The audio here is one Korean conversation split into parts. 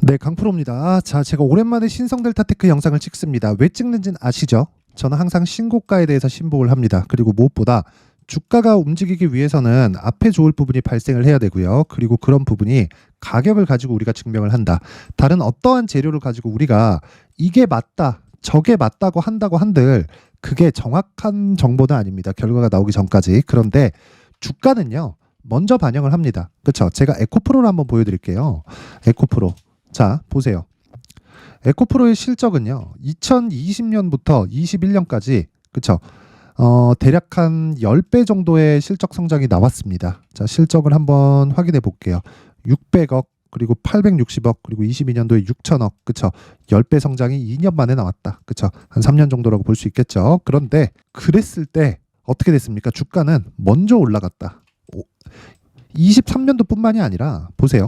네, 강프로입니다. 자, 제가 오랜만에 신성델타테크 영상을 찍습니다. 왜 찍는지는 아시죠? 저는 항상 신고가에 대해서 신봉을 합니다. 그리고 무엇보다 주가가 움직이기 위해서는 앞에 좋을 부분이 발생을 해야 되고요. 그리고 그런 부분이 가격을 가지고 우리가 증명을 한다. 다른 어떠한 재료를 가지고 우리가 이게 맞다, 저게 맞다고 한다고 한들 그게 정확한 정보는 아닙니다. 결과가 나오기 전까지. 그런데 주가는요, 먼저 반영을 합니다. 그렇죠? 제가 에코프로를 한번 보여드릴게요. 에코프로. 자, 보세요. 에코프로의 실적은요, 2020년부터 21년까지, 그쵸? 대략 한 10배 정도의 실적 성장이 나왔습니다. 자, 실적을 한번 확인해 볼게요. 600억, 그리고 860억, 그리고 22년도에 6천억, 그쵸? 10배 성장이 2년 만에 나왔다. 그쵸? 한 3년 정도라고 볼 수 있겠죠. 그런데 그랬을 때 어떻게 됐습니까? 주가는 먼저 올라갔다. 23년도 뿐만이 아니라, 보세요.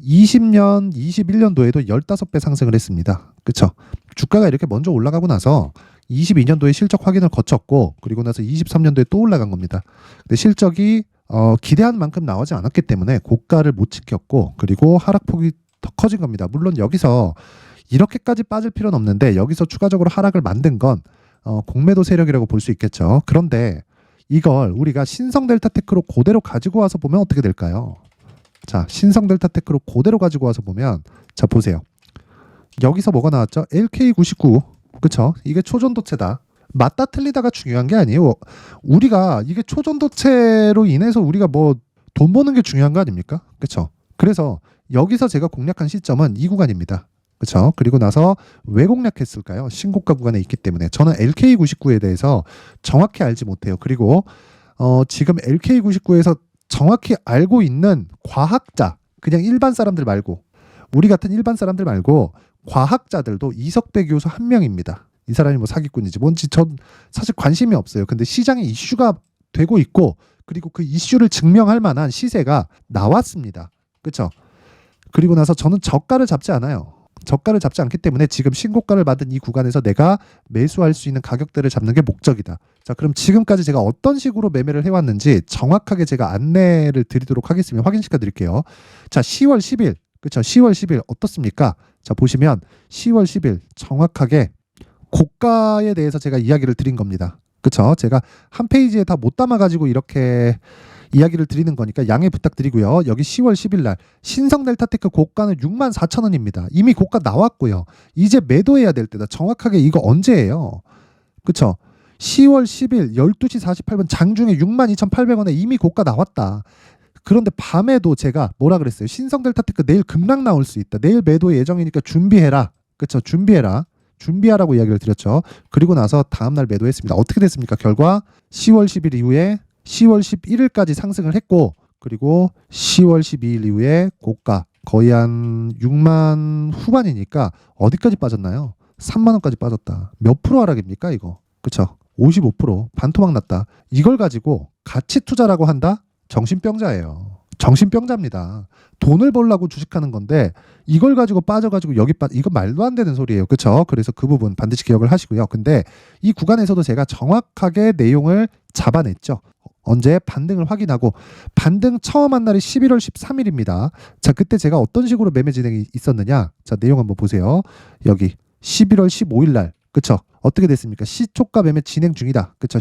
20년, 21년도에도 15배 상승을 했습니다. 그쵸? 주가가 이렇게 먼저 올라가고 나서 22년도에 실적 확인을 거쳤고, 그리고 나서 23년도에 또 올라간 겁니다. 근데 실적이 기대한 만큼 나오지 않았기 때문에 고가를 못 지켰고, 그리고 하락폭이 더 커진 겁니다. 물론 여기서 이렇게까지 빠질 필요는 없는데, 여기서 추가적으로 하락을 만든 건 공매도 세력이라고 볼 수 있겠죠. 그런데 이걸 우리가 신성델타테크로 그대로 가지고 와서 보면 어떻게 될까요? 자, 신성델타테크로 그대로 가지고 와서 보면, 자, 보세요. 여기서 뭐가 나왔죠? LK99. 그쵸? 이게 초전도체다. 맞다 틀리다가 중요한 게 아니에요. 우리가 이게 초전도체로 인해서 우리가 뭐 돈 버는 게 중요한 거 아닙니까? 그쵸? 그래서 여기서 제가 공략한 시점은 이 구간입니다. 그쵸? 그리고 나서 왜 공략했을까요? 신고가 구간에 있기 때문에. 저는 LK99에 대해서 정확히 알지 못해요. 그리고 지금 LK99에서 정확히 알고 있는 과학자, 그냥 일반 사람들 말고, 우리 같은 일반 사람들 말고 과학자들도 이석배 교수 한 명입니다. 이 사람이 뭐 사기꾼인지 뭔지 전 사실 관심이 없어요. 근데 시장에 이슈가 되고 있고, 그리고 그 이슈를 증명할 만한 시세가 나왔습니다. 그렇죠? 그리고 나서 저는 저가를 잡지 않아요. 저가를 잡지 않기 때문에 지금 신고가를 받은 이 구간에서 내가 매수할 수 있는 가격대를 잡는 게 목적이다. 자, 그럼 지금까지 제가 어떤 식으로 매매를 해왔는지 정확하게 제가 안내를 드리도록 하겠습니다. 확인시켜 드릴게요. 자, 10월 10일. 그렇죠? 10월 10일 어떻습니까? 자, 보시면 10월 10일 정확하게 고가에 대해서 제가 이야기를 드린 겁니다. 그렇죠? 제가 한 페이지에 다 못 담아가지고 이렇게 이야기를 드리는 거니까 양해 부탁드리고요. 여기 10월 10일 날 신성델타테크 고가는 64,000원입니다. 이미 고가 나왔고요. 이제 매도해야 될 때다. 정확하게 이거 언제예요? 그쵸? 10월 10일 12시 48분 장중에 62,800원에 이미 고가 나왔다. 그런데 밤에도 제가 뭐라 그랬어요? 신성델타테크 내일 급락 나올 수 있다. 내일 매도 예정이니까 준비해라. 그쵸? 준비해라. 준비하라고 이야기를 드렸죠. 그리고 나서 다음날 매도했습니다. 어떻게 됐습니까? 결과 10월 10일 이후에 10월 11일까지 상승을 했고, 그리고 10월 12일 이후에 고가 거의 한 6만 후반이니까 어디까지 빠졌나요? 3만 원까지 빠졌다. 몇 프로 하락입니까 이거? 그쵸? 55% 반토막 났다. 이걸 가지고 가치 투자라고 한다? 정신병자예요. 정신병자입니다. 돈을 벌려고 주식하는 건데 이걸 가지고 빠져가지고 이거 말도 안 되는 소리예요. 그렇죠? 그래서 그 부분 반드시 기억을 하시고요. 근데 이 구간에서도 제가 정확하게 내용을 잡아냈죠. 언제 반등을 확인하고, 반등 처음 한 날이 11월 13일입니다. 자, 그때 제가 어떤 식으로 매매 진행이 있었느냐? 자, 내용 한번 보세요. 여기 11월 15일 날, 그쵸? 어떻게 됐습니까? 시초가 매매 진행 중이다. 그쵸?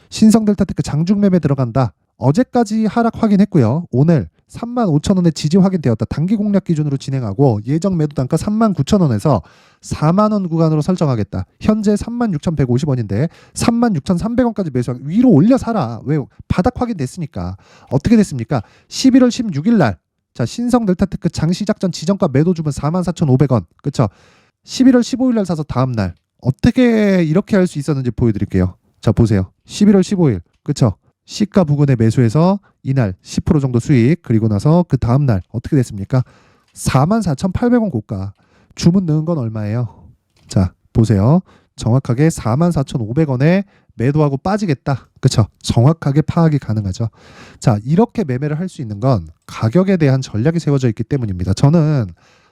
신성델타테크 장중 매매 들어간다. 어제까지 하락 확인했고요. 오늘 35,000원에 지지 확인되었다. 단기 공략 기준으로 진행하고 예정 매도 단가 39,000원에서 4만원 구간으로 설정하겠다. 현재 36,150원인데 36,300원까지 매수하고 위로 올려 사라. 왜? 바닥 확인됐으니까. 어떻게 됐습니까? 11월 16일 날, 자, 신성델타테크 장시작전 지정가 매도 주문 44,500원. 그쵸? 11월 15일 날 사서 다음 날 어떻게 이렇게 할 수 있었는지 보여드릴게요. 자, 보세요. 11월 15일. 그쵸? 시가 부근에 매수해서 이날 10% 정도 수익, 그리고 나서 그 다음날 어떻게 됐습니까? 44,800원 고가. 주문 넣은 건 얼마예요? 자, 보세요. 정확하게 44,500원에 매도하고 빠지겠다. 그쵸? 정확하게 파악이 가능하죠. 자, 이렇게 매매를 할 수 있는 건 가격에 대한 전략이 세워져 있기 때문입니다. 저는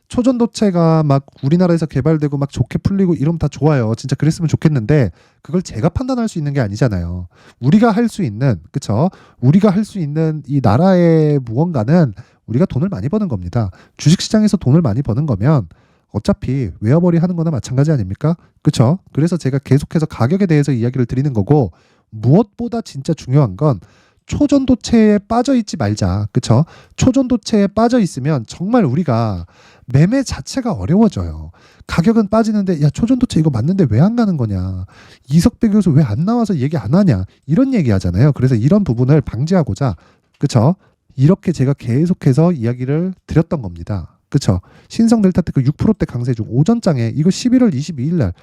초전도체가 막 우리나라에서 개발되고 막 좋게 풀리고 이러면 다 좋아요. 진짜 그랬으면 좋겠는데 그걸 제가 판단할 수 있는 게 아니잖아요. 우리가 할 수 있는, 그쵸? 우리가 할 수 있는 이 나라의 무언가는 우리가 돈을 많이 버는 겁니다. 주식시장에서 돈을 많이 버는 거면 어차피 웨어버리 하는 거나 마찬가지 아닙니까? 그쵸? 그래서 제가 계속해서 가격에 대해서 이야기를 드리는 거고, 무엇보다 진짜 중요한 건 초전도체에 빠져 있지 말자. 그쵸? 초전도체에 빠져 있으면 정말 우리가 매매 자체가 어려워져요. 가격은 빠지는데 야 초전도체 이거 맞는데 왜 안 가는 거냐, 이석배 교수 왜 안 나와서 얘기 안 하냐, 이런 얘기 하잖아요. 그래서 이런 부분을 방지하고자, 그쵸? 이렇게 제가 계속해서 이야기를 드렸던 겁니다. 그쵸? 신성 델타테크 6%대 강세 중 오전장에 이거 11월 22일 날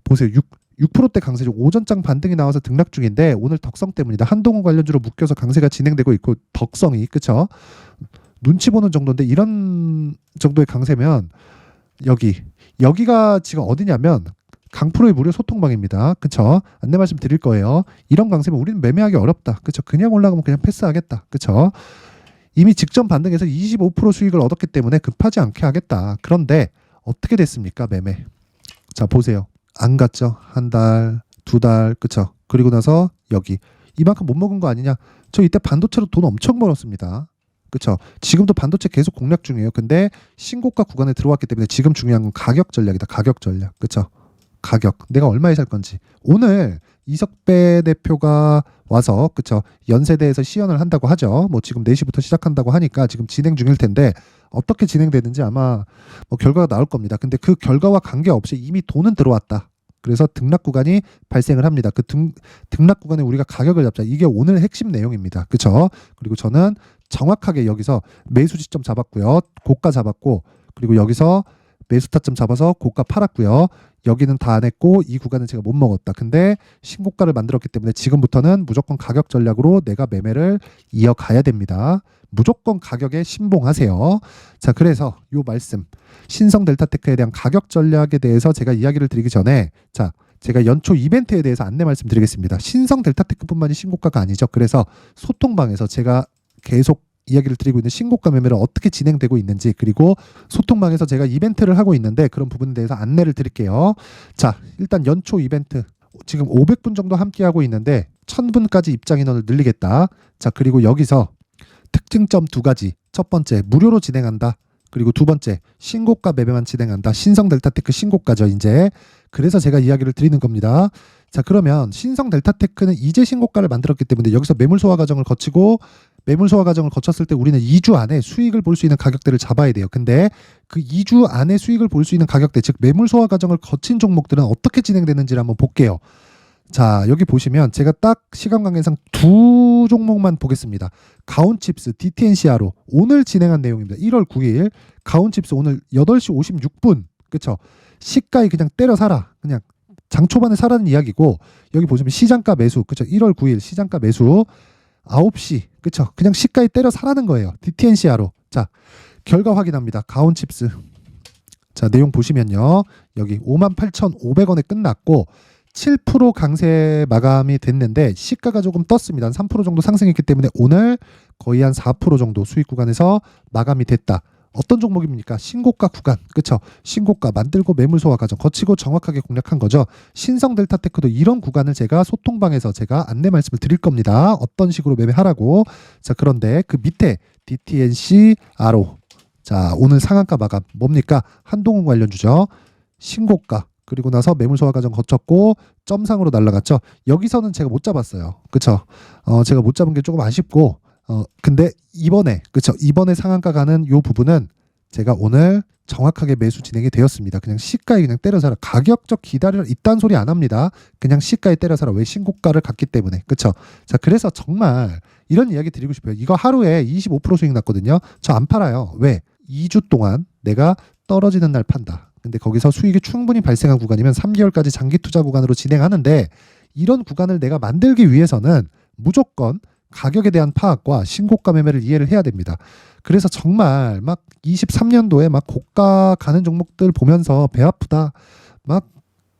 보세요. 6%대 강세 중 오전장 반등이 나와서 등락 중인데 오늘 덕성 때문이다. 한동훈 관련주로 묶여서 강세가 진행되고 있고, 덕성이, 그쵸? 눈치 보는 정도인데 이런 정도의 강세면 여기가 지금 어디냐면 강프로의 무료 소통방입니다. 그쵸? 안내 말씀 드릴 거예요. 이런 강세면 우리는 매매하기 어렵다. 그쵸? 그냥 올라가면 그냥 패스하겠다. 그쵸? 이미 직전 반등에서 25% 수익을 얻었기 때문에 급하지 않게 하겠다. 그런데 어떻게 됐습니까? 매매. 자, 보세요. 안 갔죠? 한 달, 두 달, 그쵸? 그리고 나서 여기 이만큼 못 먹은 거 아니냐? 저 이때 반도체로 돈 엄청 벌었습니다. 그쵸? 지금도 반도체 계속 공략 중이에요. 근데 신고가 구간에 들어왔기 때문에 지금 중요한 건 가격 전략이다. 가격 전략. 그쵸? 가격. 내가 얼마에 살 건지. 오늘 이석배 대표가 와서, 그쵸? 연세대에서 시연을 한다고 하죠. 뭐 지금 4시부터 시작한다고 하니까 지금 진행 중일 텐데 어떻게 진행되는지 아마 뭐 결과가 나올 겁니다. 근데 그 결과와 관계없이 이미 돈은 들어왔다. 그래서 등락 구간이 발생을 합니다. 그 등락 구간에 우리가 가격을 잡자. 이게 오늘 핵심 내용입니다. 그쵸? 그리고 저는 정확하게 여기서 매수 지점 잡았고요. 고가 잡았고, 그리고 여기서 매수 타점 잡아서 고가 팔았고요. 여기는 다 안 했고 이 구간은 제가 못 먹었다. 근데 신고가를 만들었기 때문에 지금부터는 무조건 가격 전략으로 내가 매매를 이어가야 됩니다. 무조건 가격에 신봉하세요. 자, 그래서 요 말씀, 신성 델타테크에 대한 가격 전략에 대해서 제가 이야기를 드리기 전에, 자, 제가 연초 이벤트에 대해서 안내 말씀드리겠습니다. 신성 델타테크뿐만이 신고가가 아니죠. 그래서 소통방에서 제가 계속 이야기를 드리고 있는 신고가 매매를 어떻게 진행되고 있는지, 그리고 소통방에서 제가 이벤트를 하고 있는데 그런 부분에 대해서 안내를 드릴게요. 자, 일단 연초 이벤트 지금 500분 정도 함께하고 있는데 1000분까지 입장 인원을 늘리겠다. 자, 그리고 여기서 특징점 두 가지. 첫 번째, 무료로 진행한다. 그리고 두 번째, 신고가 매매만 진행한다. 신성 델타테크 신고가죠, 이제. 그래서 제가 이야기를 드리는 겁니다. 자, 그러면 신성 델타테크는 이제 신고가를 만들었기 때문에 여기서 매물 소화 과정을 거치고, 매물 소화 과정을 거쳤을 때 우리는 2주 안에 수익을 볼 수 있는 가격대를 잡아야 돼요. 근데 그 2주 안에 수익을 볼 수 있는 가격대, 즉 매물 소화 과정을 거친 종목들은 어떻게 진행되는지를 한번 볼게요. 자, 여기 보시면 제가 딱 시간 관계상 두 종목만 보겠습니다. 가온칩스, DTNCRO 오늘 진행한 내용입니다. 1월 9일 가온칩스 오늘 8시 56분, 그쵸? 시가에 그냥 때려 사라, 그냥 장 초반에 사라는 이야기고, 여기 보시면 시장가 매수, 그쵸? 1월 9일 시장가 매수 9시, 그쵸? 그냥 시가에 때려 사라는 거예요. DTNCRO. 자, 결과 확인합니다. 가온칩스. 자, 내용 보시면요. 여기 58,500원에 끝났고 7% 강세 마감이 됐는데 시가가 조금 떴습니다. 한 3% 정도 상승했기 때문에 오늘 거의 한 4% 정도 수익 구간에서 마감이 됐다. 어떤 종목입니까? 신고가 구간, 그쵸? 신고가 만들고 매물 소화 과정 거치고 정확하게 공략한 거죠. 신성 델타테크도 이런 구간을 제가 소통방에서 제가 안내 말씀을 드릴 겁니다. 어떤 식으로 매매하라고. 자, 그런데 그 밑에 DTNC RO, 자, 오늘 상한가 마감 뭡니까? 한동훈 관련주죠. 신고가, 그리고 나서 매물 소화 과정 거쳤고 점상으로 날아갔죠. 여기서는 제가 못 잡았어요. 그쵸? 제가 못 잡은 게 조금 아쉽고, 근데 이번에, 그쵸? 이번에 상한가 가는 요 부분은 제가 오늘 정확하게 매수 진행이 되었습니다. 그냥 시가에 그냥 때려 사라. 가격적 기다려 이딴 소리 안 합니다. 그냥 시가에 때려 사라. 왜? 신고가를 갔기 때문에. 그쵸? 자, 그래서 정말 이런 이야기 드리고 싶어요. 이거 하루에 25% 수익 났거든요. 저 안 팔아요. 왜? 2주 동안 내가 떨어지는 날 판다. 근데 거기서 수익이 충분히 발생한 구간이면 3개월까지 장기 투자 구간으로 진행하는데, 이런 구간을 내가 만들기 위해서는 무조건 가격에 대한 파악과 신고가 매매를 이해를 해야 됩니다. 그래서 정말 막 23년도에 막 고가 가는 종목들 보면서 배 아프다, 막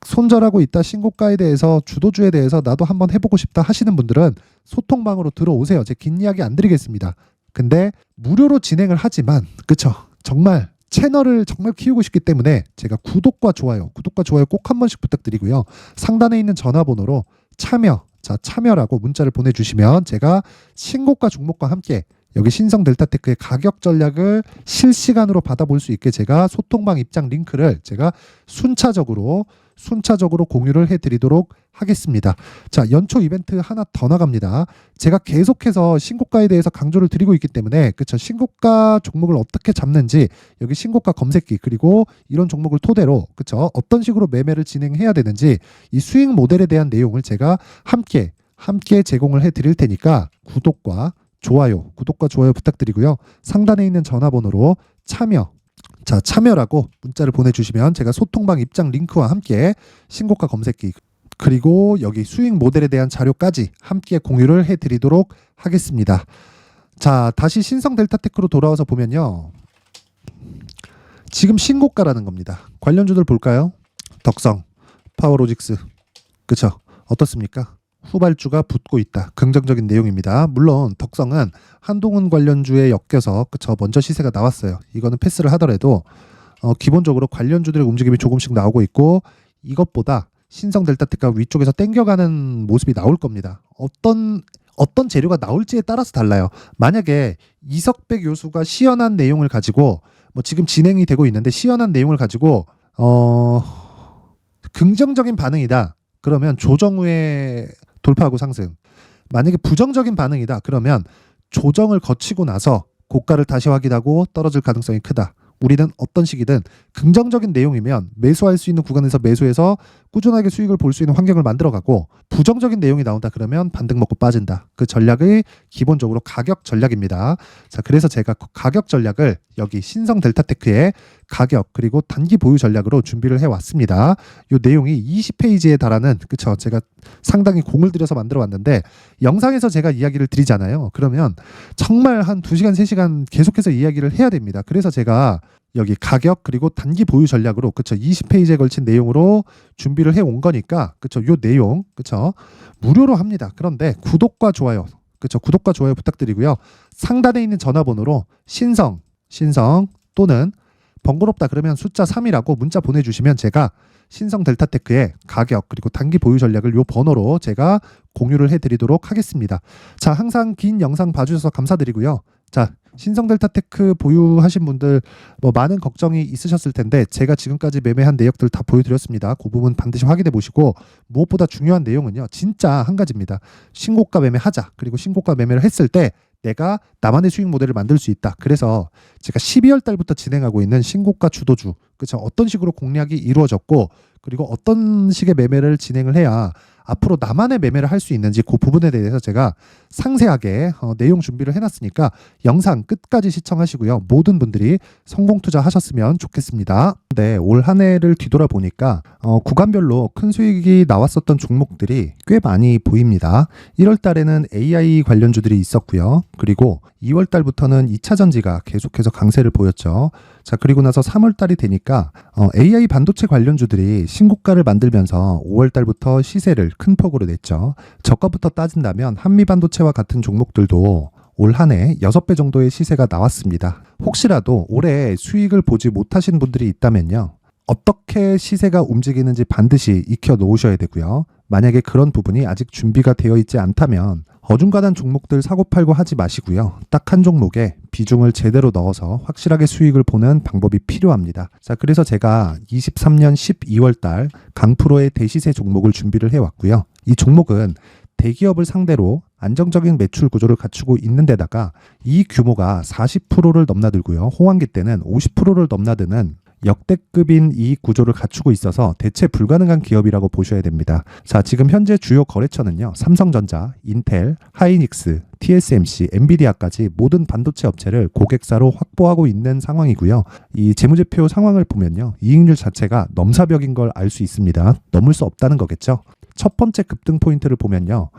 손절하고 있다, 신고가에 대해서 주도주에 대해서 나도 한번 해보고 싶다 하시는 분들은 소통방으로 들어오세요. 제가 긴 이야기 안 드리겠습니다. 근데 무료로 진행을 하지만, 그쵸? 정말 채널을 정말 키우고 싶기 때문에 제가 구독과 좋아요 꼭 한 번씩 부탁드리고요. 상단에 있는 전화번호로 참여라고 문자를 보내주시면 제가 신고가 종목과 함께 여기 신성 델타테크의 가격 전략을 실시간으로 받아볼 수 있게 제가 소통방 입장 링크를 제가 순차적으로 공유를 해드리도록 하겠습니다. 자, 연초 이벤트 하나 더 나갑니다. 제가 계속해서 신고가에 대해서 강조를 드리고 있기 때문에 그쵸, 신고가 종목을 어떻게 잡는지 여기 신고가 검색기 그리고 이런 종목을 토대로 그쵸, 어떤 식으로 매매를 진행해야 되는지 이 수익 모델에 대한 내용을 제가 함께 제공을 해드릴 테니까 구독과 좋아요 부탁드리고요. 상단에 있는 전화번호로 참여라고 문자를 보내주시면 제가 소통방 입장 링크와 함께 신고가 검색기 그리고 여기 수익 모델에 대한 자료까지 함께 공유를 해드리도록 하겠습니다. 자, 다시 신성 델타테크로 돌아와서 보면요. 지금 신고가라는 겁니다. 관련주들 볼까요? 덕성, 파워로직스, 그쵸? 어떻습니까? 후발주가 붙고 있다. 긍정적인 내용입니다. 물론 덕성은 한동훈 관련주에 엮여서 그쵸, 먼저 시세가 나왔어요. 이거는 패스를 하더라도 기본적으로 관련주들의 움직임이 조금씩 나오고 있고 이것보다 신성 델타테크가 위쪽에서 땡겨가는 모습이 나올 겁니다. 어떤 재료가 나올지에 따라서 달라요. 만약에 이석백 요수가 시연한 내용을 가지고 뭐 지금 진행이 되고 있는데 시연한 내용을 가지고 긍정적인 반응이다. 그러면 조정 후에 돌파하고 상승. 만약에 부정적인 반응이다. 그러면 조정을 거치고 나서 고가를 다시 확인하고 떨어질 가능성이 크다. 우리는 어떤 식이든 긍정적인 내용이면 매수할 수 있는 구간에서 매수해서 꾸준하게 수익을 볼 수 있는 환경을 만들어가고 부정적인 내용이 나온다 그러면 반등 먹고 빠진다. 그 전략이 기본적으로 가격 전략입니다. 자, 그래서 제가 가격 전략을 여기 신성 델타테크의 가격 그리고 단기 보유 전략으로 준비를 해왔습니다. 이 내용이 20페이지에 달하는 그쵸, 제가 상당히 공을 들여서 만들어 왔는데 영상에서 제가 이야기를 드리잖아요. 그러면 정말 한 2시간 3시간 계속해서 이야기를 해야 됩니다. 그래서 제가 여기 가격 그리고 단기 보유 전략으로 그쵸, 20페이지에 걸친 내용으로 준비를 해온 거니까 그쵸, 요 내용 그쵸, 무료로 합니다. 그런데 구독과 좋아요 그쵸, 구독과 좋아요 부탁드리고요. 상단에 있는 전화번호로 신성 또는 번거롭다 그러면 숫자 3이라고 문자 보내주시면 제가 신성 델타테크의 가격 그리고 단기 보유 전략을 요 번호로 제가 공유를 해드리도록 하겠습니다. 자, 항상 긴 영상 봐주셔서 감사드리고요. 자, 신성 델타테크 보유하신 분들 뭐 많은 걱정이 있으셨을 텐데 제가 지금까지 매매한 내역들 다 보여드렸습니다. 그 부분 반드시 확인해 보시고 무엇보다 중요한 내용은요. 진짜 한 가지입니다. 신고가 매매하자. 그리고 신고가 매매를 했을 때 내가 나만의 수익 모델을 만들 수 있다. 그래서 제가 12월 달부터 진행하고 있는 신고가 주도주 그쵸, 어떤 식으로 공략이 이루어졌고 그리고 어떤 식의 매매를 진행을 해야 앞으로 나만의 매매를 할 수 있는지 그 부분에 대해서 제가 상세하게 내용 준비를 해놨으니까 영상 끝까지 시청하시고요. 모든 분들이 성공 투자하셨으면 좋겠습니다. 네, 올 한 해를 뒤돌아보니까 구간별로 큰 수익이 나왔었던 종목들이 꽤 많이 보입니다. 1월 달에는 AI 관련주들이 있었고요. 그리고 2월 달부터는 2차 전지가 계속해서 강세를 보였죠. 자, 그리고 나서 3월 달이 되니까 AI 반도체 관련주들이 신고가를 만들면서 5월 달부터 시세를 큰 폭으로 냈죠. 저가부터 따진다면 한미 반도체와 같은 종목들도 올 한 해 6배 정도의 시세가 나왔습니다. 혹시라도 올해 수익을 보지 못하신 분들이 있다면요. 어떻게 시세가 움직이는지 반드시 익혀 놓으셔야 되고요. 만약에 그런 부분이 아직 준비가 되어 있지 않다면 어중간한 종목들 사고팔고 하지 마시고요. 딱 한 종목에 비중을 제대로 넣어서 확실하게 수익을 보는 방법이 필요합니다. 자, 그래서 제가 23년 12월 달 강프로의 대시세 종목을 준비를 해왔고요. 이 종목은 대기업을 상대로 안정적인 매출 구조를 갖추고 있는 데다가 이 규모가 40%를 넘나들고요. 호황기 때는 50%를 넘나드는 역대급인 이익 구조를 갖추고 있어서 대체 불가능한 기업이라고 보셔야 됩니다. 자, 지금 현재 주요 거래처는요. 삼성전자, 인텔, 하이닉스, TSMC, 엔비디아까지 모든 반도체 업체를 고객사로 확보하고 있는 상황이고요. 이 재무제표 상황을 보면요. 이익률 자체가 넘사벽인 걸 알 수 있습니다. 넘을 수 없다는 거겠죠. 첫 번째 급등 포인트를 보면요.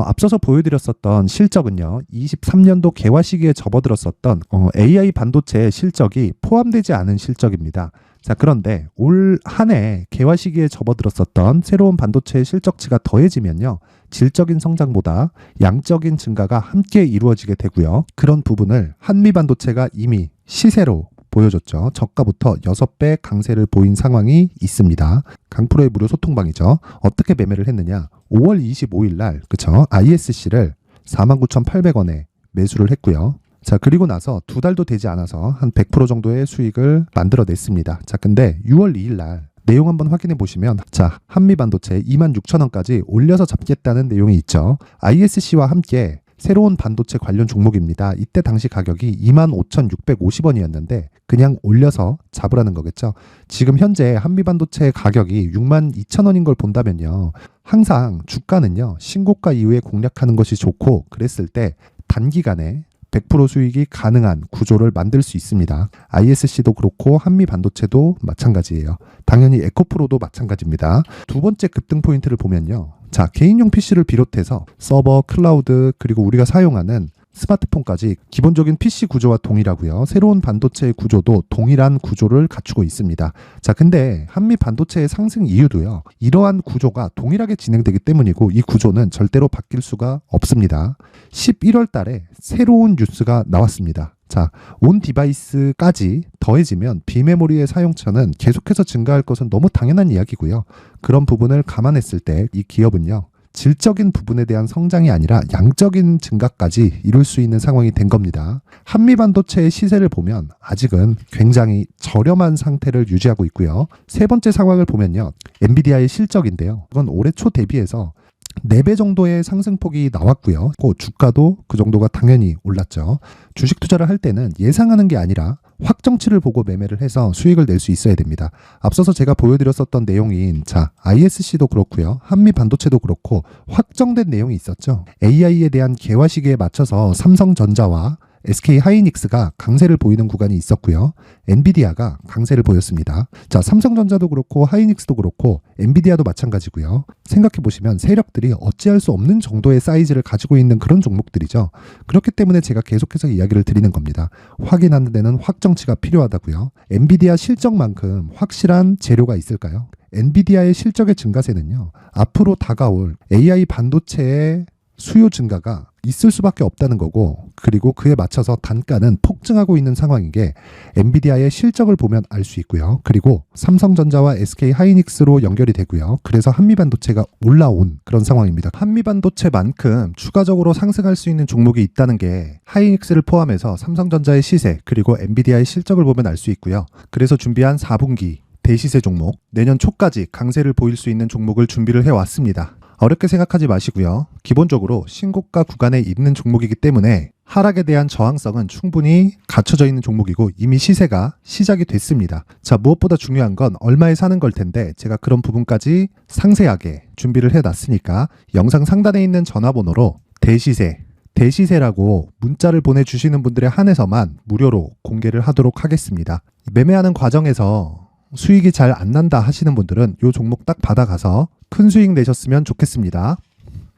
앞서서 보여드렸었던 실적은요. 23년도 개화 시기에 접어들었었던 AI 반도체의 실적이 포함되지 않은 실적입니다. 자, 그런데 올 한 해 개화 시기에 접어들었었던 새로운 반도체의 실적치가 더해지면요. 질적인 성장보다 양적인 증가가 함께 이루어지게 되고요. 그런 부분을 한미 반도체가 이미 시세로 보여줬죠. 저가부터 6배 강세를 보인 상황이 있습니다. 강프로의 무료 소통방이죠. 어떻게 매매를 했느냐. 5월 25일 날 그쵸? ISC를 49,800원에 매수를 했고요. 자, 그리고 나서 2달도 되지 않아서 한 100% 정도의 수익을 만들어냈습니다. 자, 근데 6월 2일 날 내용 한번 확인해 보시면, 자, 한미반도체 26,000원까지 올려서 잡겠다는 내용이 있죠. ISC와 함께 새로운 반도체 관련 종목입니다. 이때 당시 가격이 25,650원이었는데 그냥 올려서 잡으라는 거겠죠. 지금 현재 한미반도체 가격이 62,000원인 걸 본다면요, 항상 주가는요 신고가 이후에 공략하는 것이 좋고, 그랬을 때 단기간에 100% 수익이 가능한 구조를 만들 수 있습니다. ISC도 그렇고 한미반도체도 마찬가지예요. 당연히 에코프로도 마찬가지입니다. 두 번째 급등 포인트를 보면요, 자, 개인용 PC를 비롯해서 서버, 클라우드, 그리고 우리가 사용하는 스마트폰까지 기본적인 PC 구조와 동일하고요. 새로운 반도체의 구조도 동일한 구조를 갖추고 있습니다. 자, 근데 한미 반도체의 상승 이유도요, 이러한 구조가 동일하게 진행되기 때문이고, 이 구조는 절대로 바뀔 수가 없습니다. 11월 달에 새로운 뉴스가 나왔습니다. 자, 온 디바이스까지 더해지면 비메모리의 사용처는 계속해서 증가할 것은 너무 당연한 이야기고요. 그런 부분을 감안했을 때 이 기업은요, 질적인 부분에 대한 성장이 아니라 양적인 증가까지 이룰 수 있는 상황이 된 겁니다. 한미반도체의 시세를 보면 아직은 굉장히 저렴한 상태를 유지하고 있고요. 세 번째 상황을 보면요, 엔비디아의 실적인데요, 이건 올해 초 대비해서 4배 정도의 상승폭이 나왔고요. 주가도 그 정도가 당연히 올랐죠. 주식 투자를 할 때는 예상하는 게 아니라 확정치를 보고 매매를 해서 수익을 낼 수 있어야 됩니다. 앞서서 제가 보여드렸었던 내용인, 자, ISC도 그렇고요, 한미 반도체도 그렇고 확정된 내용이 있었죠. AI에 대한 개화 시기에 맞춰서 삼성전자와 SK 하이닉스가 강세를 보이는 구간이 있었고요. 엔비디아가 강세를 보였습니다. 자, 삼성전자도 그렇고 하이닉스도 그렇고 엔비디아도 마찬가지고요. 생각해 보시면 세력들이 어찌할 수 없는 정도의 사이즈를 가지고 있는 그런 종목들이죠. 그렇기 때문에 제가 계속해서 이야기를 드리는 겁니다. 확인하는 데는 확정치가 필요하다고요. 엔비디아 실적만큼 확실한 재료가 있을까요? 엔비디아의 실적의 증가세는요, 앞으로 다가올 AI 반도체의 수요 증가가 있을 수밖에 없다는 거고, 그리고 그에 맞춰서 단가는 폭증하고 있는 상황인 게 엔비디아의 실적을 보면 알 수 있고요. 그리고 삼성전자와 SK 하이닉스로 연결이 되고요. 그래서 한미반도체가 올라온 그런 상황입니다. 한미반도체만큼 추가적으로 상승할 수 있는 종목이 있다는 게 하이닉스를 포함해서 삼성전자의 시세, 그리고 엔비디아의 실적을 보면 알 수 있고요. 그래서 준비한 4분기 대시세 종목, 내년 초까지 강세를 보일 수 있는 종목을 준비를 해왔습니다. 어렵게 생각하지 마시고요. 기본적으로 신고가 구간에 있는 종목이기 때문에 하락에 대한 저항성은 충분히 갖춰져 있는 종목이고, 이미 시세가 시작이 됐습니다. 자, 무엇보다 중요한 건 얼마에 사는 걸 텐데, 제가 그런 부분까지 상세하게 준비를 해놨으니까 영상 상단에 있는 전화번호로 대시세라고 문자를 보내주시는 분들에 한해서만 무료로 공개를 하도록 하겠습니다. 매매하는 과정에서 수익이 잘 안 난다 하시는 분들은 이 종목 딱 받아가서 큰 수익 내셨으면 좋겠습니다.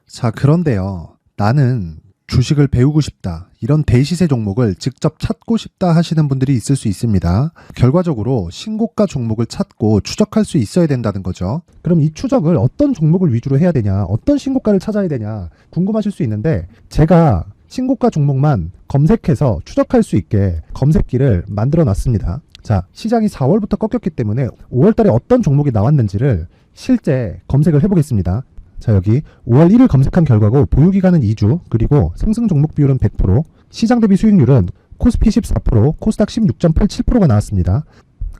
자, 그런데요, 나는 주식을 배우고 싶다, 이런 대시세 종목을 직접 찾고 싶다 하시는 분들이 있을 수 있습니다. 결과적으로 신고가 종목을 찾고 추적할 수 있어야 된다는 거죠. 그럼 이 추적을 어떤 종목을 위주로 해야 되냐, 어떤 신고가를 찾아야 되냐 궁금하실 수 있는데, 제가 신고가 종목만 검색해서 추적할 수 있게 검색기를 만들어 놨습니다. 자, 시장이 4월부터 꺾였기 때문에 5월 달에 어떤 종목이 나왔는지를 실제 검색을 해보겠습니다. 자, 여기 5월 1일 검색한 결과고, 보유기간은 2주, 그리고 상승 종목 비율은 100%, 시장 대비 수익률은 코스피 14%, 코스닥 16.87%가 나왔습니다.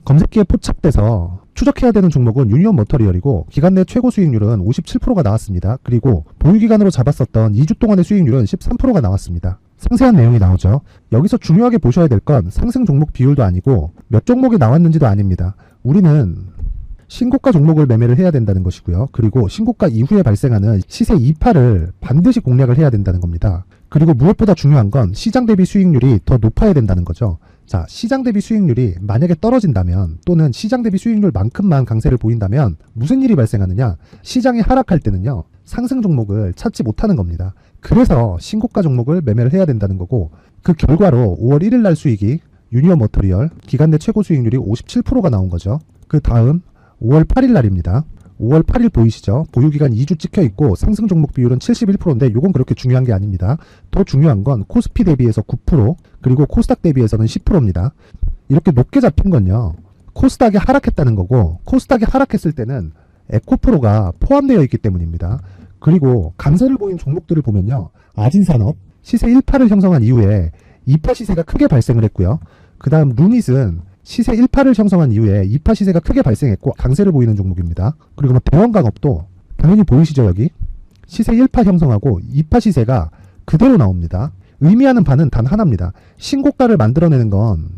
검색기에 포착돼서 추적해야 되는 종목은 유니온 머터리얼이고, 기간 내 최고 수익률은 57%가 나왔습니다. 그리고 보유기간으로 잡았었던 2주 동안의 수익률은 13%가 나왔습니다. 상세한 내용이 나오죠. 여기서 중요하게 보셔야 될 건 상승 종목 비율도 아니고 몇 종목이 나왔는지도 아닙니다. 우리는 신고가 종목을 매매를 해야 된다는 것이고요. 그리고 신고가 이후에 발생하는 시세 이파를 반드시 공략을 해야 된다는 겁니다. 그리고 무엇보다 중요한 건 시장 대비 수익률이 더 높아야 된다는 거죠. 자, 시장 대비 수익률이 만약에 떨어진다면, 또는 시장 대비 수익률만큼만 강세를 보인다면 무슨 일이 발생하느냐, 시장이 하락할 때는요, 상승 종목을 찾지 못하는 겁니다. 그래서 신고가 종목을 매매를 해야 된다는 거고, 그 결과로 5월 1일 날 수익이 유니온 머터리얼 기간 내 최고 수익률이 57%가 나온 거죠. 그 다음 5월 8일 날입니다. 5월 8일 보이시죠? 보유기간 2주 찍혀 있고 상승 종목 비율은 71%인데 이건 그렇게 중요한 게 아닙니다. 더 중요한 건 코스피 대비해서 9%, 그리고 코스닥 대비해서는 10%입니다. 이렇게 높게 잡힌 건요, 코스닥이 하락했다는 거고, 코스닥이 하락했을 때는 에코프로가 포함되어 있기 때문입니다. 그리고 강세를 보인 종목들을 보면요, 아진산업 시세 1파를 형성한 이후에 2파 시세가 크게 발생을 했고요. 그 다음 루닛은 시세 1파를 형성한 이후에 2파 시세가 크게 발생했고 강세를 보이는 종목입니다. 그리고 뭐 대원강업도 당연히 보이시죠 여기? 시세 1파 형성하고 2파 시세가 그대로 나옵니다. 의미하는 바는 단 하나입니다. 신고가를 만들어내는 건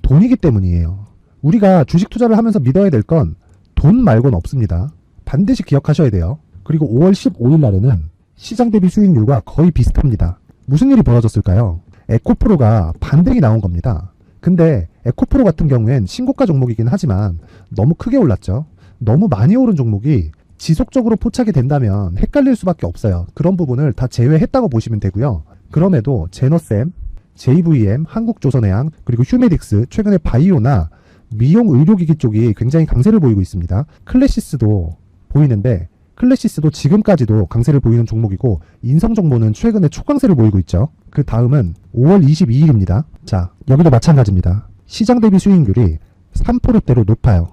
돈이기 때문이에요. 우리가 주식 투자를 하면서 믿어야 될 건 돈 말고는 없습니다. 반드시 기억하셔야 돼요. 그리고 5월 15일 날에는 시장 대비 수익률과 거의 비슷합니다. 무슨 일이 벌어졌을까요? 에코프로가 반등이 나온 겁니다. 근데 에코프로 같은 경우엔 신고가 종목이긴 하지만 너무 크게 올랐죠. 너무 많이 오른 종목이 지속적으로 포착이 된다면 헷갈릴 수밖에 없어요. 그런 부분을 다 제외했다고 보시면 되고요. 그럼에도 제너셈, JVM, 한국조선해양, 그리고 휴메딕스, 최근에 바이오나 미용 의료기기 쪽이 굉장히 강세를 보이고 있습니다. 클래시스도 보이는데 클래시스도 지금까지도 강세를 보이는 종목이고 인성정보는 최근에 초강세를 보이고 있죠. 그 다음은 5월 22일입니다. 자, 여기도 마찬가지입니다. 시장 대비 수익률이 3%대로 높아요.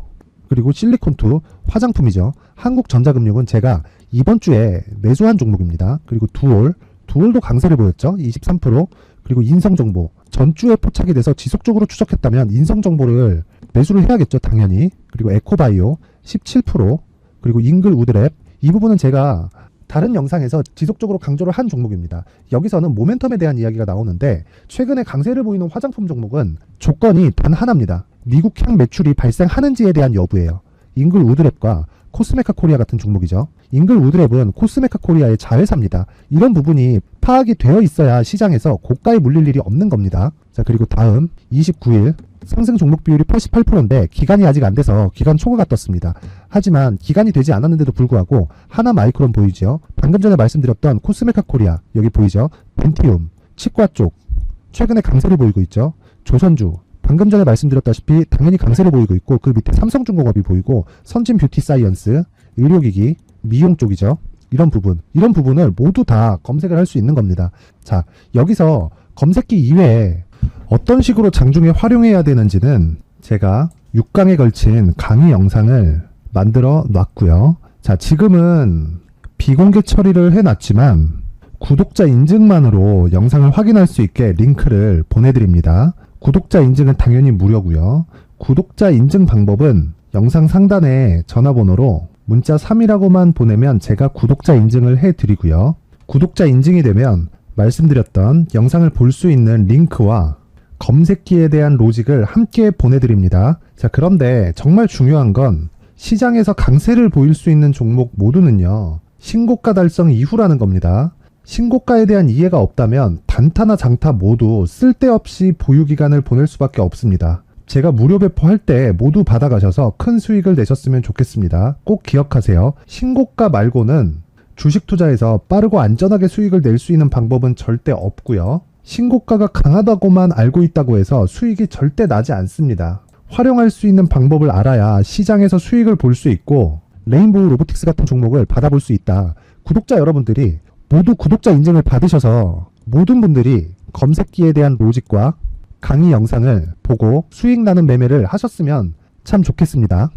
그리고 실리콘2 화장품이죠. 한국전자금융은 제가 이번 주에 매수한 종목입니다. 그리고 두올도 강세를 보였죠. 23%. 그리고 인성정보 전주에 포착이 돼서 지속적으로 추적했다면 인성정보를 매수를 해야겠죠. 당연히. 그리고 에코바이오 17%. 그리고 잉글우드랩 이 부분은 제가 다른 영상에서 지속적으로 강조를 한 종목입니다. 여기서는 모멘텀에 대한 이야기가 나오는데 최근에 강세를 보이는 화장품 종목은 조건이 단 하나입니다. 미국향 매출이 발생하는지에 대한 여부예요. 잉글우드랩과 코스메카 코리아 같은 종목이죠. 잉글우드랩은 코스메카 코리아의 자회사입니다. 이런 부분이 파악이 되어 있어야 시장에서 고가에 물릴 일이 없는 겁니다. 자, 그리고 다음 29일 상승 종목 비율이 88%인데 기간이 아직 안 돼서 기간 초과가 떴습니다. 하지만 기간이 되지 않았는데도 불구하고 하나마이크론 보이죠. 방금 전에 말씀드렸던 코스메카 코리아 여기 보이죠. 벤티움, 치과 쪽 최근에 강세를 보이고 있죠. 조선주 방금 전에 말씀드렸다시피 당연히 강세를 보이고 있고 그 밑에 삼성중공업이 보이고 선진 뷰티 사이언스, 의료기기, 미용 쪽이죠. 이런 부분을 모두 다 검색을 할 수 있는 겁니다. 자, 여기서 검색기 이외에 어떤 식으로 장중에 활용해야 되는지는 제가 6강에 걸친 강의 영상을 만들어 놨고요. 자, 지금은 비공개 처리를 해놨지만 구독자 인증만으로 영상을 확인할 수 있게 링크를 보내드립니다. 구독자 인증은 당연히 무료고요. 구독자 인증 방법은 영상 상단에 전화번호로 문자 3이라고만 보내면 제가 구독자 인증을 해드리고요. 구독자 인증이 되면 말씀드렸던 영상을 볼 수 있는 링크와 검색기에 대한 로직을 함께 보내드립니다. 자, 그런데 정말 중요한 건 시장에서 강세를 보일 수 있는 종목 모두는요. 신고가 달성 이후라는 겁니다. 신고가에 대한 이해가 없다면 단타나 장타 모두 쓸데없이 보유기간을 보낼 수밖에 없습니다. 제가 무료 배포할 때 모두 받아가셔서 큰 수익을 내셨으면 좋겠습니다. 꼭 기억하세요. 신고가 말고는 주식 투자에서 빠르고 안전하게 수익을 낼 수 있는 방법은 절대 없고요. 신고가가 강하다고만 알고 있다고 해서 수익이 절대 나지 않습니다. 활용할 수 있는 방법을 알아야 시장에서 수익을 볼 수 있고 레인보우 로보틱스 같은 종목을 받아볼 수 있다. 구독자 여러분들이 모두 구독자 인증을 받으셔서 모든 분들이 검색기에 대한 로직과 강의 영상을 보고 수익 나는 매매를 하셨으면 참 좋겠습니다.